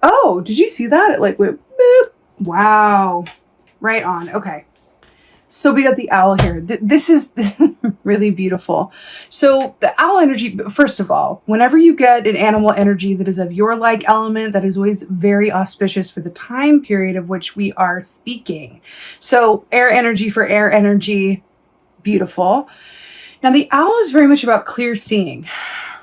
Oh, did you see that? It like went boop. Wow. Right on. Okay. So we got the owl here. This is really beautiful. So the owl energy, first of all, whenever you get an animal energy that is of your like element, that is always very auspicious for the time period of which we are speaking. So air energy for air energy, beautiful. Now the owl is very much about clear seeing,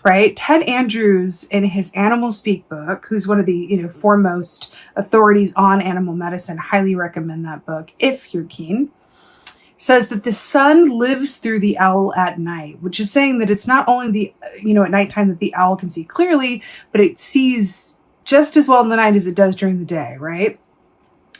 right? Ted Andrews in his Animal Speak book, who's one of the foremost authorities on animal medicine, highly recommend that book if you're keen, says that the sun lives through the owl at night, which is saying that it's not only at nighttime that the owl can see clearly, but it sees just as well in the night as it does during the day, right?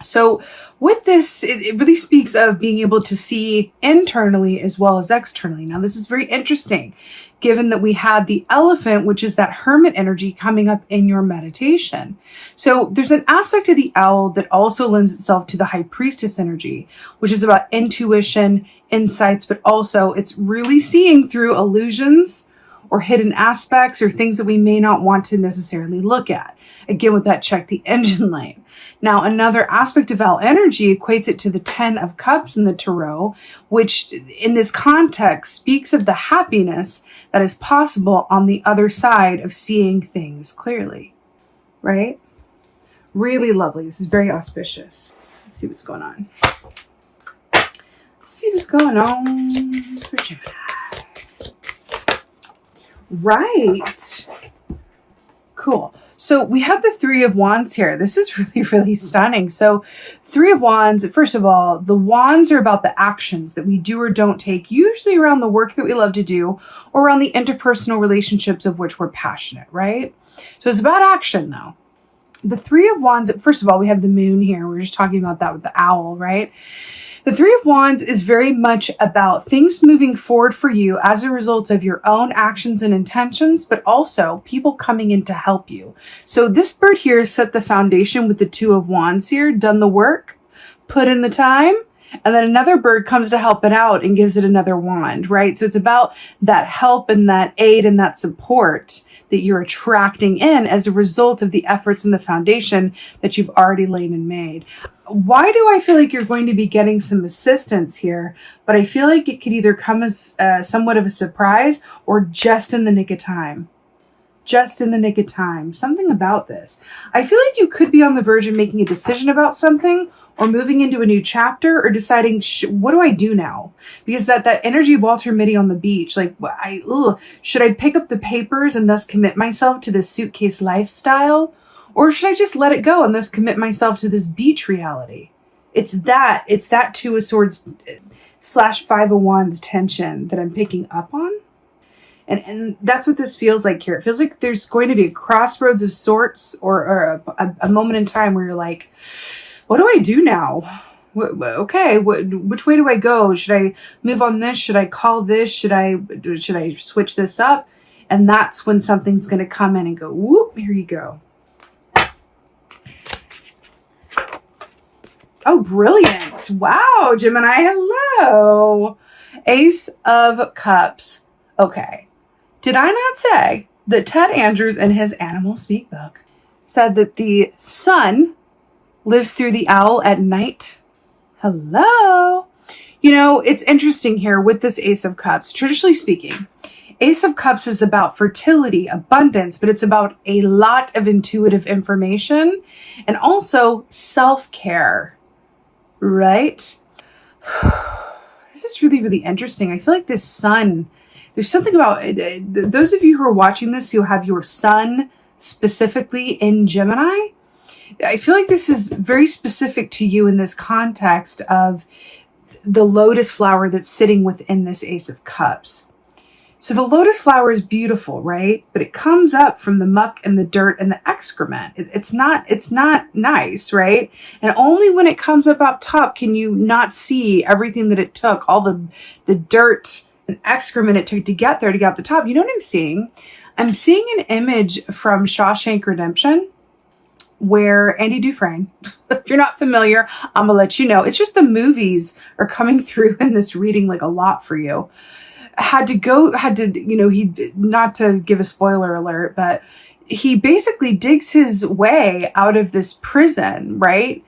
So with this, it really speaks of being able to see internally as well as externally. Now, this is very interesting, given that we had the elephant, which is that hermit energy coming up in your meditation. So there's an aspect of the owl that also lends itself to the high priestess energy, which is about intuition, insights, but also it's really seeing through illusions or hidden aspects or things that we may not want to necessarily look at. Again, with that, check the engine light. Now, another aspect of owl energy equates it to the 10 of Cups in the Tarot, which in this context speaks of the happiness that is possible on the other side of seeing things clearly, right? Really lovely. This is very auspicious. Let's see what's going on. For Gemini. Right. Cool. So we have the Three of Wands here. This is really, really stunning. So Three of Wands, first of all, the wands are about the actions that we do or don't take, usually around the work that we love to do or around the interpersonal relationships of which we're passionate, right? So it's about action though. The Three of Wands, first of all, we have the moon here. We were just talking about that with the owl, right? The Three of Wands is very much about things moving forward for you as a result of your own actions and intentions, but also people coming in to help you. So this bird here set the foundation with the Two of Wands here, done the work, put in the time, and then another bird comes to help it out and gives it another wand, right? So it's about that help and that aid and that support that you're attracting in as a result of the efforts and the foundation that you've already laid and made. Why do I feel like you're going to be getting some assistance here? But I feel like it could either come as somewhat of a surprise or just in the nick of time. Just in the nick of time. Something about this. I feel like you could be on the verge of making a decision about something or moving into a new chapter or deciding, what do I do now? Because that energy of Walter Mitty on the beach, like, should I pick up the papers and thus commit myself to this suitcase lifestyle? Or should I just let it go and thus commit myself to this beach reality? It's that Two of Swords / Five of Wands tension that I'm picking up on. And that's what this feels like here. It feels like there's going to be a crossroads of sorts or a moment in time where you're like, what do I do now? Okay, which way do I go? Should I move on this? Should I call this? Should I switch this up? And that's when something's going to come in and go, whoop, here you go. Oh, brilliant. Wow, Gemini, hello. Ace of Cups. Okay. Did I not say that Ted Andrews in his Animal Speak book said that the sun lives through the owl at night? Hello. It's interesting here with this Ace of Cups. Traditionally speaking, Ace of Cups is about fertility, abundance, but it's about a lot of intuitive information and also self-care, right? This is really, really interesting. I feel like this sun, there's something about those of you who are watching this who have your sun specifically in Gemini. I feel like this is very specific to you in this context of the lotus flower that's sitting within this Ace of Cups. So the lotus flower is beautiful, right? But it comes up from the muck and the dirt and the excrement. It's not nice, right? And only when it comes up top can you not see everything that it took, all the dirt and excrement it took to get there, to get to the top. You know what I'm seeing? I'm seeing an image from Shawshank Redemption where Andy Dufresne, if you're not familiar, I'm gonna let you know. It's just the movies are coming through in this reading like a lot for you. Had to, not to give a spoiler alert, but he basically digs his way out of this prison, right?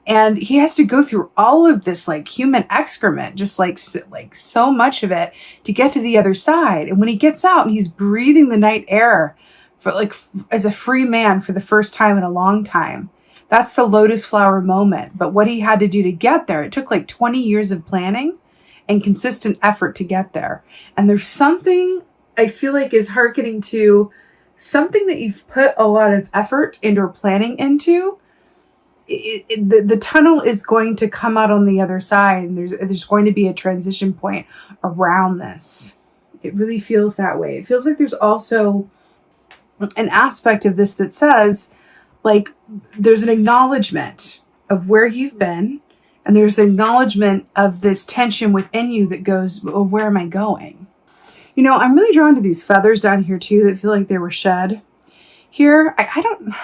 And he has to go through all of this like human excrement, just like so much of it to get to the other side. And when he gets out and he's breathing the night air for like as a free man for the first time in a long time, that's the lotus flower moment. But what he had to do to get there, it took like 20 years of planning and consistent effort to get there. And there's something I feel like is hearkening to something that you've put a lot of effort and or planning into. The tunnel is going to come out on the other side, and there's going to be a transition point around this. It really feels that way. It feels like there's also an aspect of this that says, like, there's an acknowledgement of where you've been, and there's an acknowledgement of this tension within you that goes, well, where am I going? You know, I'm really drawn to these feathers down here too that feel like they were shed. Here, I don't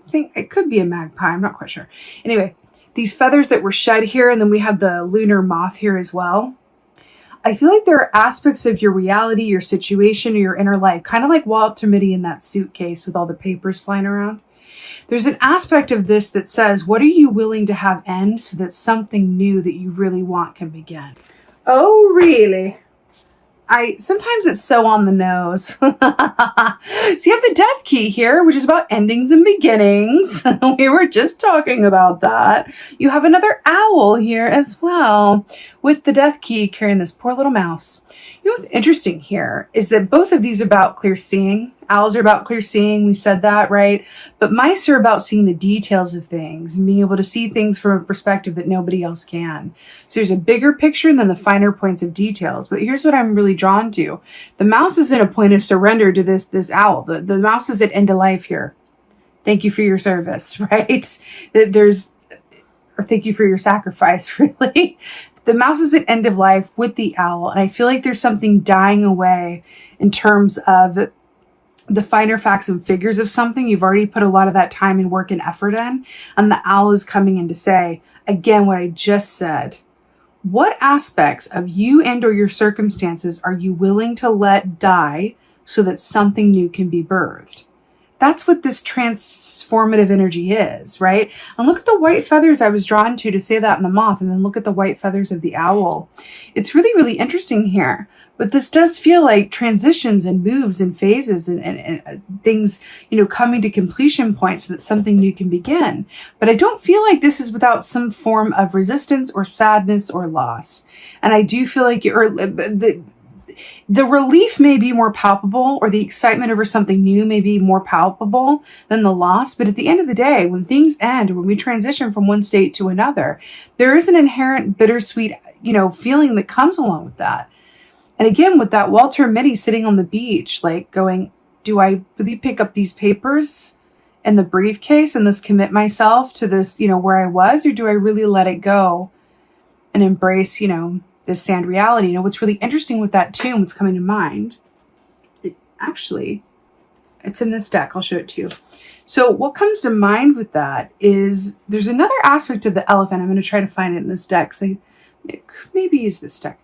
think, it could be a magpie, I'm not quite sure. Anyway, these feathers that were shed here, and then we have the lunar moth here as well. I feel like there are aspects of your reality, your situation, or your inner life, kind of like Walter Mitty in that suitcase with all the papers flying around. There's an aspect of this that says, what are you willing to have end so that something new that you really want can begin? Oh, really? Sometimes it's so on the nose. So you have the death key here, which is about endings and beginnings. We were just talking about that. You have another owl here as well with the death key carrying this poor little mouse. You know what's interesting here is that both of these are about clear seeing. Owls are about clear seeing. We said that, right? But mice are about seeing the details of things and being able to see things from a perspective that nobody else can. So there's a bigger picture and then the finer points of details. But here's what I'm really drawn to. The mouse is in a point of surrender to this owl. The mouse is at end of life here. Thank you for your service, right? Or thank you for your sacrifice, really. The mouse is at end of life with the owl. And I feel like there's something dying away in terms of the finer facts and figures of something. You've already put a lot of that time and work and effort in. And the owl is coming in to say, again, what I just said. What aspects of you and or your circumstances are you willing to let die so that something new can be birthed? That's what this transformative energy is, right? And look at the white feathers I was drawn to say that in the moth, and then look at the white feathers of the owl. It's really, really interesting here. But this does feel like transitions and moves and phases and things, you know, coming to completion points so that something new can begin. But I don't feel like this is without some form of resistance or sadness or loss. And I do feel like the relief may be more palpable, or the excitement over something new may be more palpable than the loss. But at the end of the day, when things end, when we transition from one state to another, there is an inherent bittersweet, you know, feeling that comes along with that. And again, with that Walter Mitty sitting on the beach, like going, do I really pick up these papers and the briefcase and this commit myself to this, you know, where I was, or do I really let it go and embrace, you know, this sand reality? You know, what's really interesting with that too, what's coming to mind, it's in this deck. I'll show it to you. So what comes to mind with that is there's another aspect of the elephant. I'm going to try to find it in this deck. So it maybe use this deck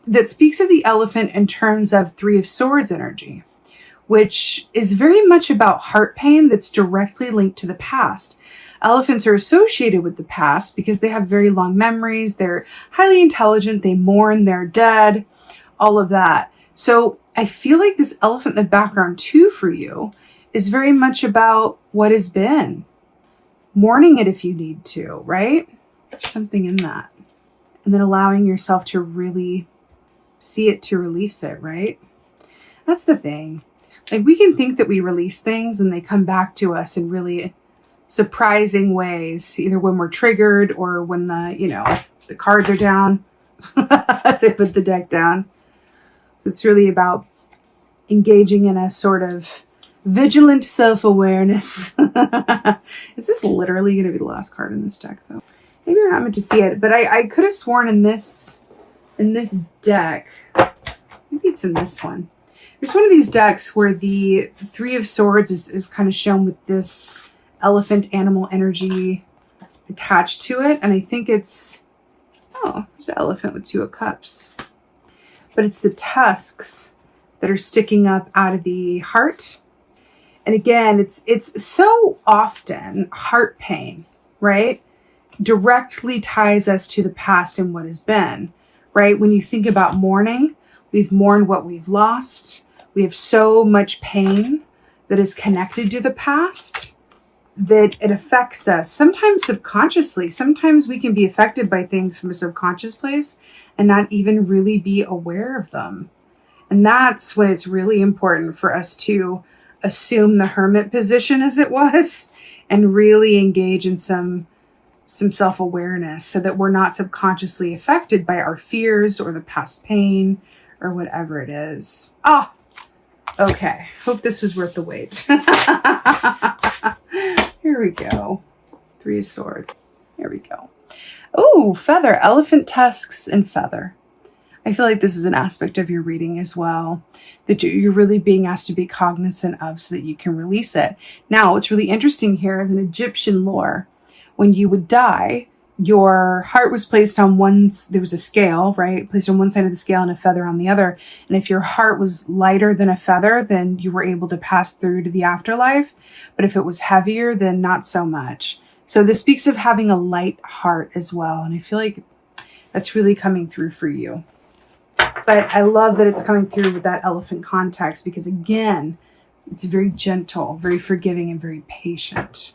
that speaks of the elephant in terms of Three of Swords energy, which is very much about heart pain that's directly linked to the past. Elephants are associated with the past because they have very long memories. They're highly intelligent. They mourn their dead, all of that. So I feel like this elephant in the background too for you is very much about what has been. Mourning it if you need to, right? There's something in that. And then allowing yourself to really see it, to release it, right? That's the thing. Like, we can think that we release things and they come back to us in really surprising ways, either when we're triggered or when the cards are down as I put the deck down. So it's really about engaging in a sort of vigilant self-awareness. Is this literally going to be the last card in this deck, though? Maybe you're not meant to see it, but I could have sworn in this deck, maybe it's in this one. There's one of these decks where the Three of Swords is kind of shown with this elephant animal energy attached to it. And I think it's, oh, there's an elephant with Two of Cups. But it's the tusks that are sticking up out of the heart. And again, it's so often heart pain, right? Directly ties us to the past and what has been, right? When you think about mourning, we've mourned what we've lost. We have so much pain that is connected to the past that it affects us, sometimes subconsciously. Sometimes we can be affected by things from a subconscious place and not even really be aware of them. And that's when it's really important for us to assume the hermit position as it was and really engage in some self-awareness so that we're not subconsciously affected by our fears or the past pain or whatever it is. Oh, okay. Hope this was worth the wait. Here we go. 3 of Swords. Here we go. Oh, feather, elephant tusks and feather. I feel like this is an aspect of your reading as well that you're really being asked to be cognizant of so that you can release it. Now, what's really interesting here is in Egyptian lore, when you would die, your heart was placed on there was a scale, right? Placed on one side of the scale and a feather on the other. And if your heart was lighter than a feather, then you were able to pass through to the afterlife. But if it was heavier, then not so much. So this speaks of having a light heart as well. And I feel like that's really coming through for you. But I love that it's coming through with that elephant context because, again, it's very gentle, very forgiving, and very patient.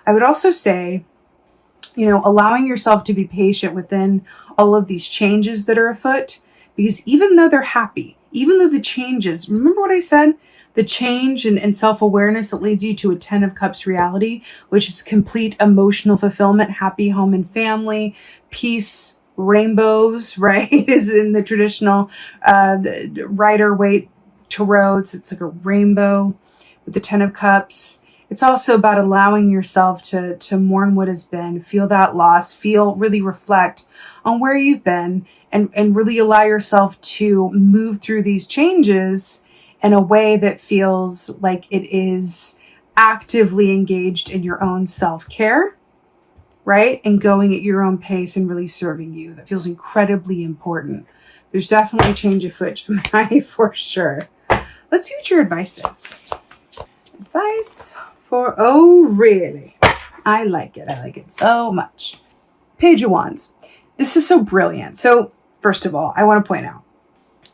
I would also say, allowing yourself to be patient within all of these changes that are afoot, because even though they're happy, even though the changes, remember what I said? The change and self-awareness that leads you to a 10 of Cups reality, which is complete emotional fulfillment, happy home and family, peace, rainbows, right? Is in the traditional Rider-Waite tarot. It's like a rainbow with the 10 of Cups. It's also about allowing yourself to mourn what has been, feel that loss, really reflect on where you've been, and really allow yourself to move through these changes in a way that feels like it is actively engaged in your own self-care, right? And going at your own pace and really serving you. That feels incredibly important. There's definitely a change afoot, Gemini, for sure. Let's see what your advice is. Advice for, oh, really? I like it. I like it so much. Page of Wands. This is so brilliant. So first of all, I want to point out,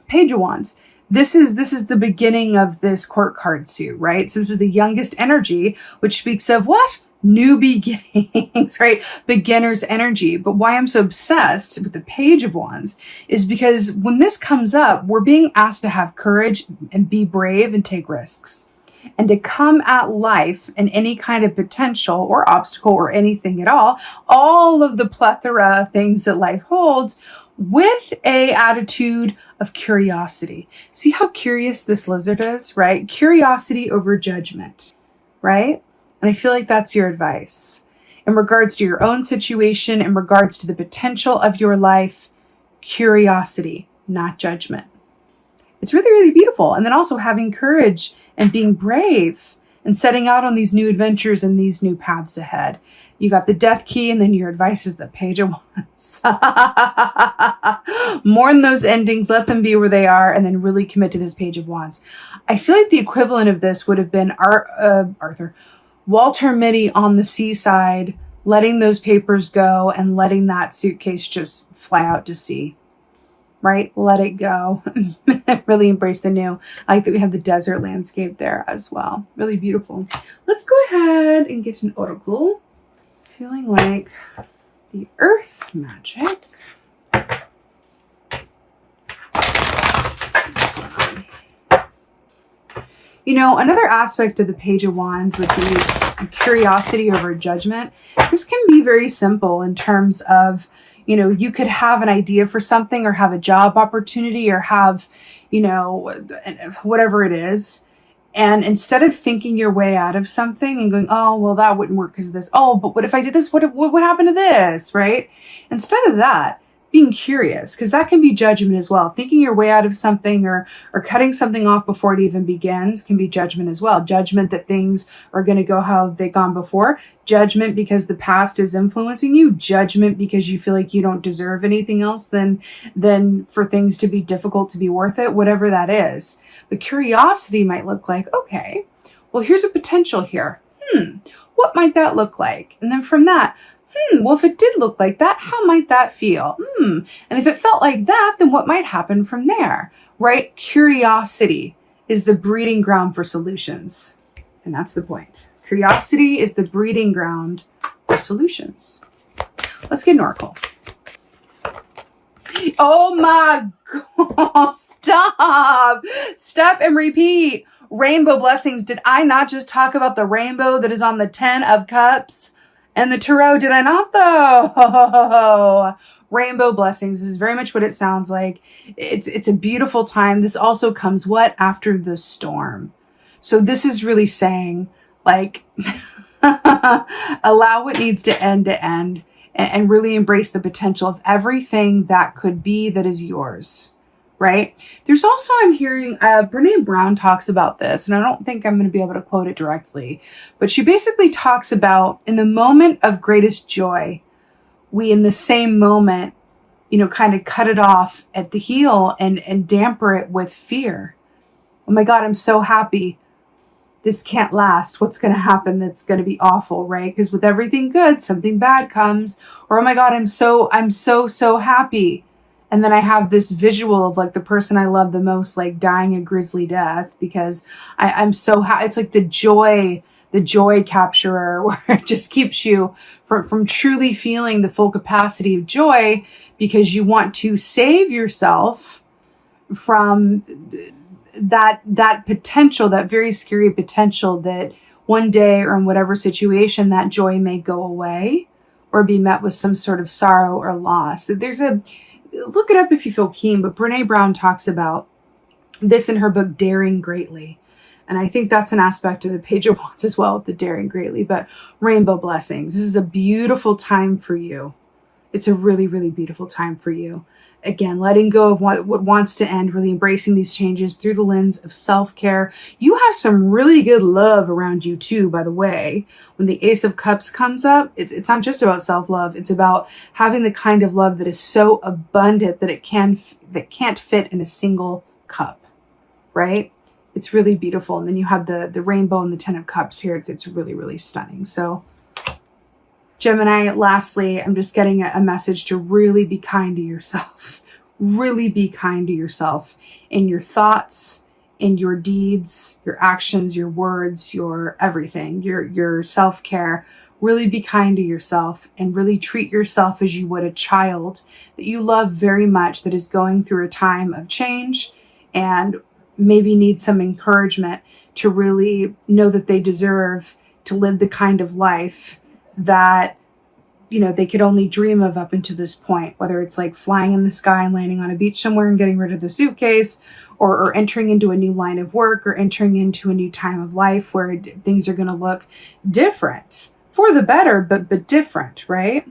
Page of Wands. This is the beginning of this court card suit, right? So this is the youngest energy, which speaks of what? New beginnings, right? Beginner's energy. But why I'm so obsessed with the Page of Wands is because when this comes up, we're being asked to have courage and be brave and take risks. And to come at life and any kind of potential or obstacle or anything at all of the plethora of things that life holds with a attitude of curiosity. See how curious this lizard is, right? Curiosity over judgment, right? And I feel like that's your advice. In regards to your own situation, in regards to the potential of your life, curiosity, not judgment. It's really, really beautiful. And then also having courage and being brave and setting out on these new adventures and these new paths ahead. You got the Death Key, and then your advice is the Page of Wands. Mourn those endings, let them be where they are, and then really commit to this Page of Wands. I feel like the equivalent of this would have been Walter Mitty on the seaside, letting those papers go and letting that suitcase just fly out to sea. Right? Let it go. Really embrace the new. I like that we have the desert landscape there as well. Really beautiful. Let's go ahead and get an oracle. Feeling like the earth magic. Let's see what's going on. Another aspect of the Page of Wands would be curiosity over judgment. This can be very simple in terms of, you could have an idea for something or have a job opportunity or have, whatever it is. And instead of thinking your way out of something and going, oh, well, that wouldn't work because of this. Oh, but what if I did this? What would happen to this? Right? Instead of that, being curious, because that can be judgment as well. Thinking your way out of something or cutting something off before it even begins can be judgment as well. Judgment that things are going to go how they've gone before. Judgment because the past is influencing you. Judgment because you feel like you don't deserve anything else than for things to be difficult to be worth it, whatever that is. But curiosity might look like, okay, well, here's a potential here. What might that look like? And then from that, well, if it did look like that, how might that feel? And if it felt like that, then what might happen from there, right? Curiosity is the breeding ground for solutions. And that's the point. Curiosity is the breeding ground for solutions. Let's get an oracle. Oh my God, stop. Stop and repeat. Rainbow blessings. Did I not just talk about the rainbow that is on the 10 of cups and the tarot? Did I not though? Rainbow blessings is very much what it sounds like. It's a beautiful time. This also comes what? After the storm. So this is really saying like, allow what needs to end and really embrace the potential of everything that could be that is yours, right? There's also, I'm hearing, Brene Brown talks about this, and I don't think I'm going to be able to quote it directly, but she basically talks about in the moment of greatest joy, we in the same moment, kind of cut it off at the heel and damper it with fear. Oh my God, I'm so happy. This can't last. What's going to happen that's going to be awful, right? Because with everything good, something bad comes. Or, oh my God, I'm so happy. And then I have this visual of like the person I love the most, like dying a grisly death because I'm so happy. It's like the joy capturer where it just keeps you from truly feeling the full capacity of joy because you want to save yourself from that potential, that very scary potential that one day or in whatever situation that joy may go away or be met with some sort of sorrow or loss. So look it up if you feel keen, but Brene Brown talks about this in her book, Daring Greatly. And I think that's an aspect of the Page of Wands as well, the Daring Greatly, but rainbow blessings. This is a beautiful time for you. It's a really, really beautiful time for you. Again, letting go of what wants to end, really embracing these changes through the lens of self-care. You have some really good love around you too, by the way. When the Ace of Cups comes up, it's not just about self-love. It's about having the kind of love that is so abundant that it can't fit in a single cup, right? It's really beautiful. And then you have the rainbow and the 10 of Cups here. It's really, really stunning. So Gemini, lastly, I'm just getting a message to really be kind to yourself. Really be kind to yourself in your thoughts, in your deeds, your actions, your words, your everything, your self-care. Really be kind to yourself and really treat yourself as you would a child that you love very much that is going through a time of change and maybe needs some encouragement to really know that they deserve to live the kind of life that, they could only dream of up until this point, whether it's like flying in the sky and landing on a beach somewhere and getting rid of the suitcase or entering into a new line of work or entering into a new time of life where things are going to look different for the better, but different, right?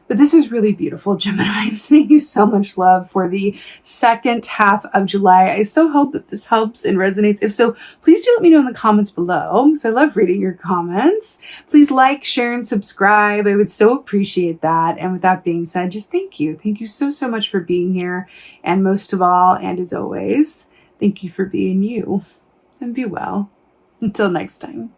But this is really beautiful, Gemini. I'm sending you so much love for the second half of July. I so hope that this helps and resonates. If so, please do let me know in the comments below because I love reading your comments. Please like, share, and subscribe. I would so appreciate that. And with that being said, just thank you. Thank you so, so much for being here. And most of all, and as always, thank you for being you. And be well. Until next time.